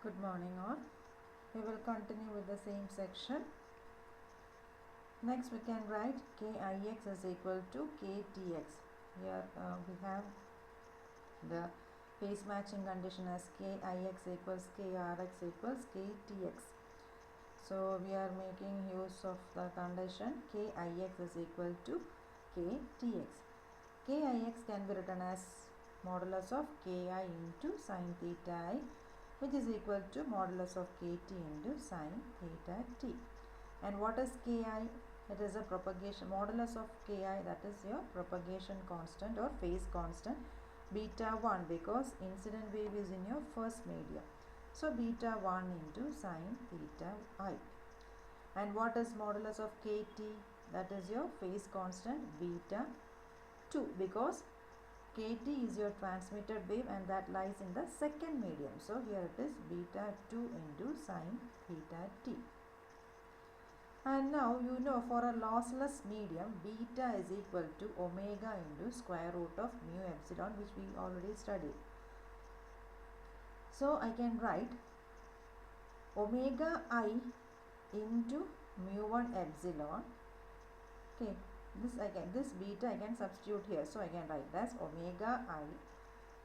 Good morning all. We will continue with the same section. Next we can write Kix is equal to Ktx. Here we have the phase matching condition as Kix equals Krx equals Ktx. So we are making use of the condition Kix is equal to Ktx. Kix can be written as modulus of Ki into sin theta I, which is equal to modulus of Kt into sin theta t. And what is Ki? It is a propagation modulus of Ki, that is your propagation constant or phase constant beta 1, because incident wave is in your first medium. So beta 1 into sin theta I. And what is modulus of Kt? That is your phase constant beta 2, because Kt is your transmitted wave and that lies in the second medium. So here it is beta 2 into sin theta t. And now you know for a lossless medium, beta is equal to omega into square root of mu epsilon, which we already studied. So I can write omega I into mu 1 epsilon. Okay. This beta I can substitute here, so I can write as omega I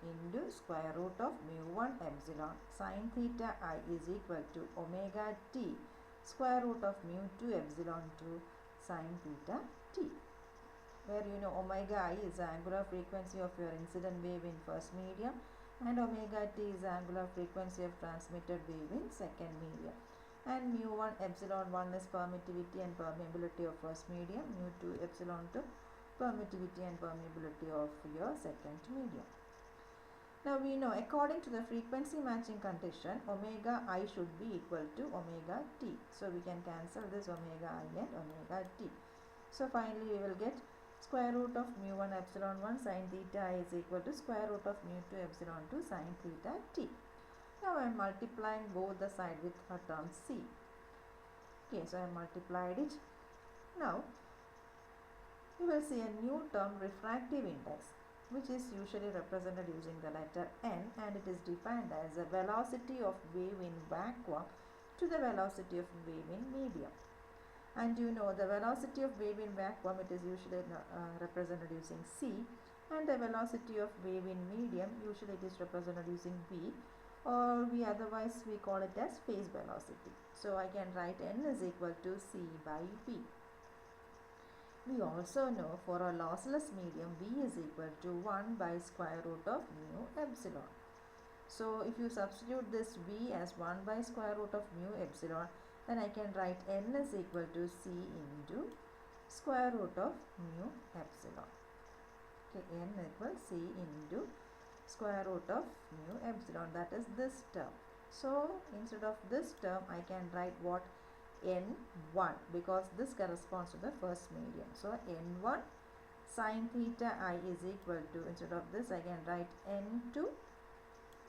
into square root of mu 1 epsilon sin theta I is equal to omega t square root of mu 2 epsilon to sin theta t, where you know omega I is the angular frequency of your incident wave in first medium and omega t is the angular frequency of transmitted wave in second medium. And mu 1 epsilon 1 is permittivity and permeability of first medium, mu 2 epsilon 2 permittivity and permeability of your second medium. Now we know according to the frequency matching condition, omega I should be equal to omega t. So we can cancel this omega I and omega t. So finally we will get square root of mu 1 epsilon 1 sin theta I is equal to square root of mu 2 epsilon 2 sin theta t. Now I am multiplying both the side with a term c. Okay, so I have multiplied it. Now you will see a new term, refractive index, which is usually represented using the letter n, and it is defined as the velocity of wave in vacuum to the velocity of wave in medium. And you know the velocity of wave in vacuum, it is usually represented using c, and the velocity of wave in medium, usually it is represented using v, or we call it as phase velocity. So I can write n is equal to c by v. We also know for a lossless medium, v is equal to 1 by square root of mu epsilon. So if you substitute this v as 1 by square root of mu epsilon, then I can write n is equal to c into square root of mu epsilon. Okay, n equals c into square root of mu epsilon, that is this term. So instead of this term I can write what? n1, because this corresponds to the first medium. So n1 sin theta I is equal to, instead of this I can write n2,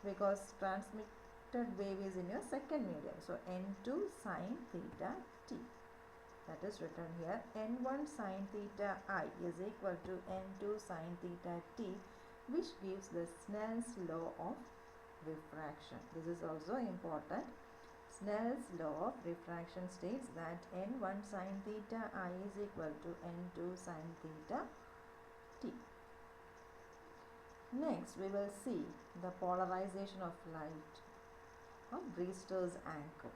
because transmitted wave is in your second medium. So n2 sin theta t, that is written here. n1 sin theta I is equal to n2 sin theta t, which gives the Snell's law of refraction. This is also important. Snell's law of refraction states that n1 sin theta I is equal to n2 sin theta t. Next we will see the polarization of light of Brewster's anchor.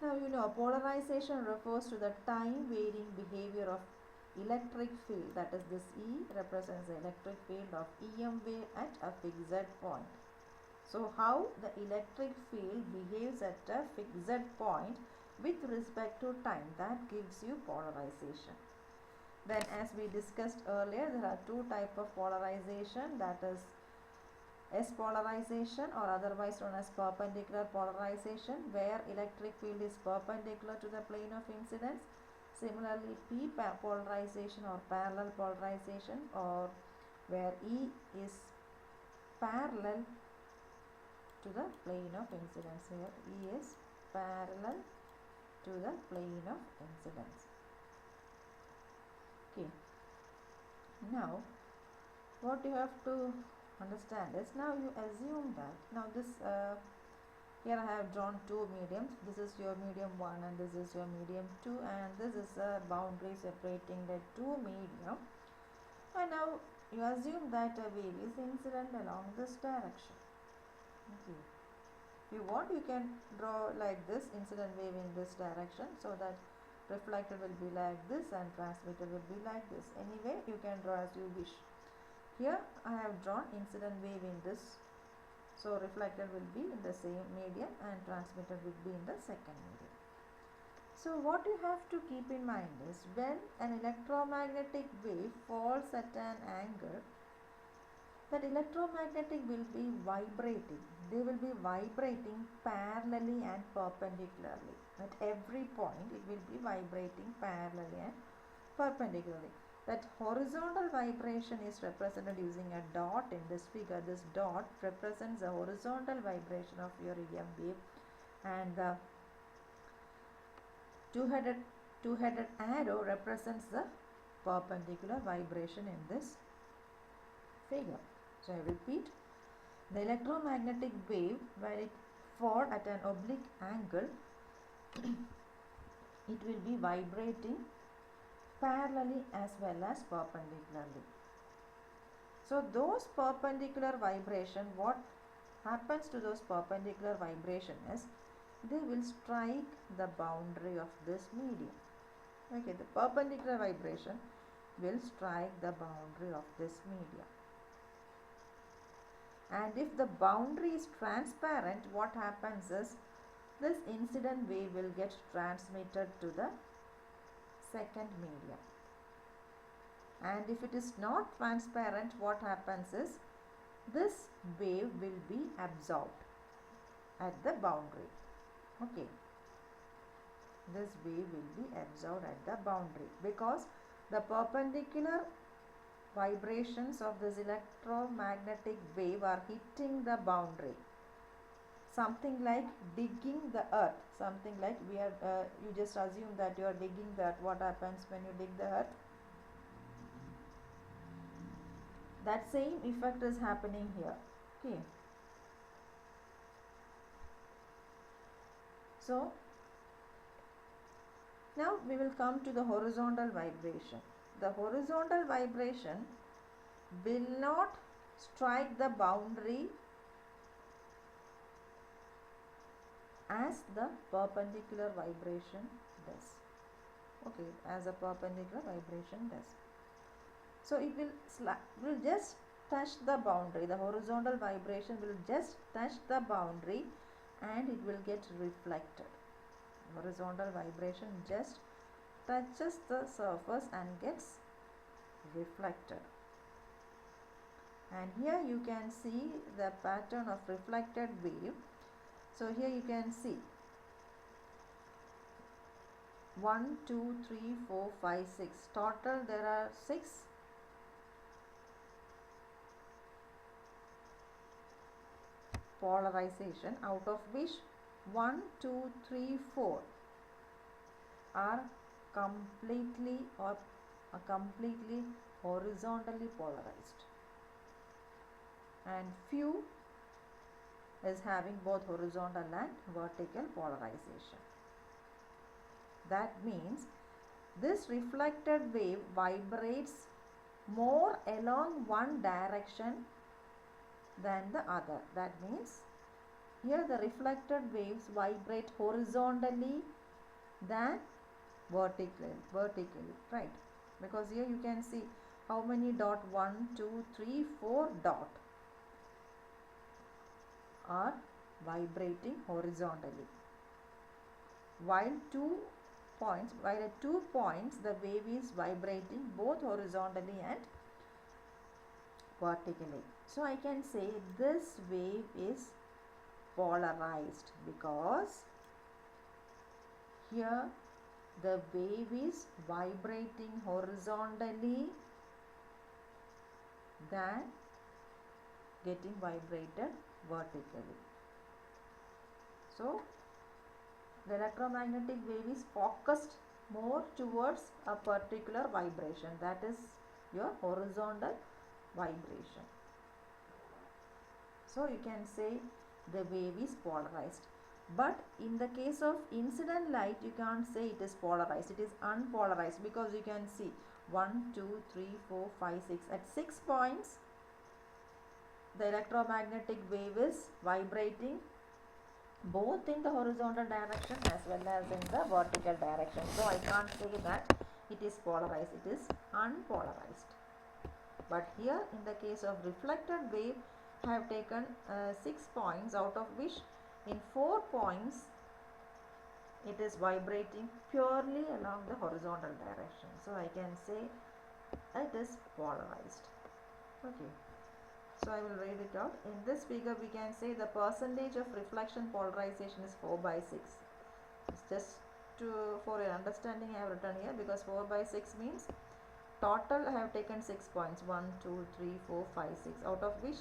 Now you know polarization refers to the time varying behavior of electric field, that is this E represents the electric field of EM wave at a fixed point. So how the electric field behaves at a fixed point with respect to time, that gives you polarization. Then as we discussed earlier, there are two types of polarization, that is S polarization or otherwise known as perpendicular polarization, where electric field is perpendicular to the plane of incidence. Similarly, P polarization or parallel polarization, or where E is parallel to the plane of incidence. Here E is parallel to the plane of incidence. Okay. Now what you have to Understand this? Now you assume that, now this here I have drawn two mediums. This is your medium 1 and this is your medium 2, and this is a boundary separating the two medium. And now you assume that a wave is incident along this direction. Okay. If you want, you can draw like this, incident wave in this direction, so that reflected will be like this and transmitted will be like this. Anyway, you can draw as you wish. Here I have drawn incident wave in this, so reflected will be in the same medium and transmitted will be in the second medium. So what you have to keep in mind is, when an electromagnetic wave falls at an angle, that electromagnetic will be vibrating. They will be vibrating parallelly and perpendicularly. At every point it will be vibrating parallelly and perpendicularly. That horizontal vibration is represented using a dot in this figure. This dot represents the horizontal vibration of your EM wave, and the two-headed arrow represents the perpendicular vibration in this figure. So I repeat, the electromagnetic wave, when it falls at an oblique angle, it will be vibrating parallelly as well as perpendicularly. So those perpendicular vibration, what happens to those perpendicular vibration is, they will strike the boundary of this medium. Okay, the perpendicular vibration will strike the boundary of this medium. And if the boundary is transparent, what happens is, this incident wave will get transmitted to the second medium. And if it is not transparent, what happens is, this wave will be absorbed at the boundary. Okay, this wave will be absorbed at the boundary, because the perpendicular vibrations of this electromagnetic wave are hitting the boundary. Something like digging the earth, something like we are you just assume that you are digging the earth. What happens when you dig the earth? That same effect is happening here. Okay, so now we will come to the horizontal vibration. The horizontal vibration will not strike the boundary as the perpendicular vibration does. Okay, as a perpendicular vibration does. So it will just touch the boundary. The horizontal vibration will just touch the boundary and it will get reflected. Horizontal vibration just touches the surface and gets reflected. And here you can see the pattern of reflected wave. So here you can see 1, 2, 3, 4, 5, 6. Total there are 6 polarization, out of which 1, 2, 3, 4 are completely horizontally polarized, and few is having both horizontal and vertical polarization. That means this reflected wave vibrates more along one direction than the other. That means here the reflected waves vibrate horizontally than vertically, right? Because here you can see how many dot, 1, 2, 3, 4 dot are vibrating horizontally, while at 2 points the wave is vibrating both horizontally and vertically. So I can say this wave is polarized, because here the wave is vibrating horizontally than getting vibrated vertically. So the electromagnetic wave is focused more towards a particular vibration, that is your horizontal vibration. So you can say the wave is polarized. But in the case of incident light, you can't say it is polarized. It is unpolarized, because you can see 1, 2, 3, 4, 5, 6. At 6 points, the electromagnetic wave is vibrating both in the horizontal direction as well as in the vertical direction. So I can't say that it is polarized. It is unpolarized. But here in the case of reflected wave, I have taken 6 points, out of which in 4 points it is vibrating purely along the horizontal direction. So I can say it is polarized. Okay. So I will read it out. In this figure we can say the percentage of reflection polarization is 4 by 6. It's just for your understanding I have written here, because 4 by 6 means total I have taken 6 points. 1, 2, 3, 4, 5, 6. Out of which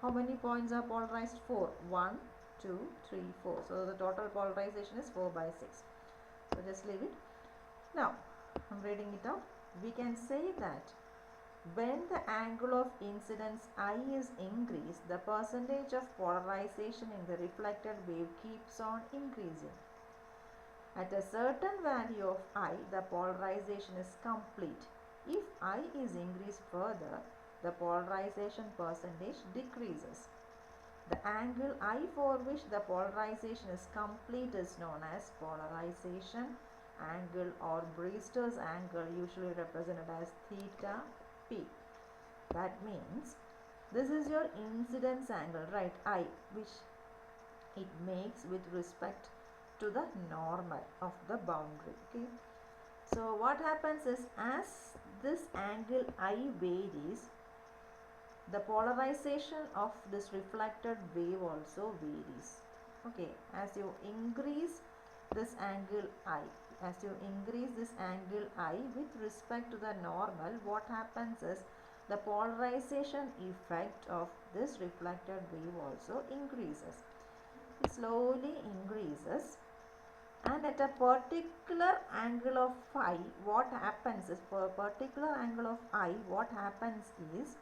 how many points are polarized? 4. 1, 2, 3, 4. So the total polarization is 4 by 6. So just leave it. Now I'm reading it out. We can say that when the angle of incidence I is increased, the percentage of polarization in the reflected wave keeps on increasing. At a certain value of I, the polarization is complete. If I is increased further, the polarization percentage decreases. The angle I for which the polarization is complete is known as polarization angle, or Brewster's angle, usually represented as theta P. That means this is your incidence angle, right, I, which it makes with respect to the normal of the boundary. Okay. So what happens is, as this angle I varies, the polarization of this reflected wave also varies. Okay, as you increase this angle I, with respect to the normal, what happens is the polarization effect of this reflected wave also increases. It slowly increases, and at a particular angle of phi, what happens is, for a particular angle of I, what happens is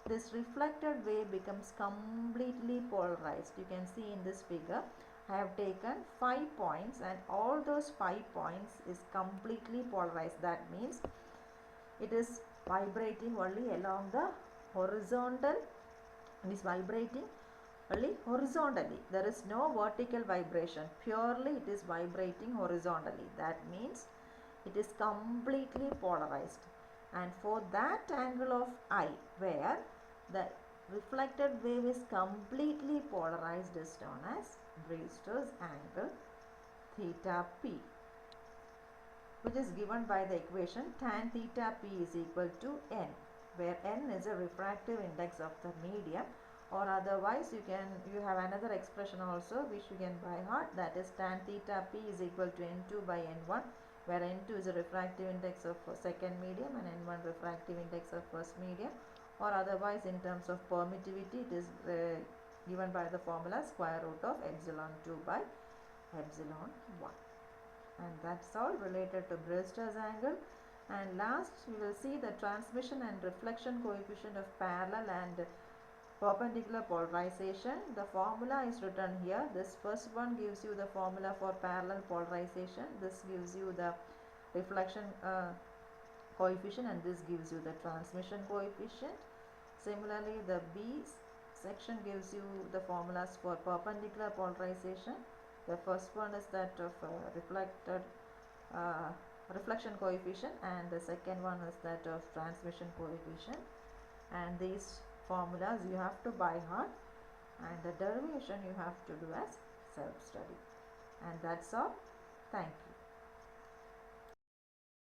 this reflected wave becomes completely polarized. You can see in this figure I have taken 5 points, and all those 5 points is completely polarized. That means it is vibrating only along the horizontal. It is vibrating only horizontally. There is no vertical vibration. Purely it is vibrating horizontally. That means it is completely polarized. And for that angle of I, where the reflected wave is completely polarized, is known as Brewster's angle theta P, which is given by the equation tan theta P is equal to n, where n is a refractive index of the medium, or otherwise you have another expression also which you can by heart, that is tan theta P is equal to n2 by n1, where n2 is a refractive index of second medium and n1 refractive index of first medium, or otherwise in terms of permittivity it is given by the formula square root of epsilon 2 by epsilon 1. And that's all related to Brewster's angle. And last we will see the transmission and reflection coefficient of parallel and perpendicular polarization. The formula is written here. This first one gives you the formula for parallel polarization. This gives you the reflection coefficient, and this gives you the transmission coefficient. Similarly, the B section gives you the formulas for perpendicular polarization. The first one is that of reflection coefficient, and the second one is that of transmission coefficient. And these formulas you have to by heart, and the derivation you have to do as self-study. And that's all. Thank you.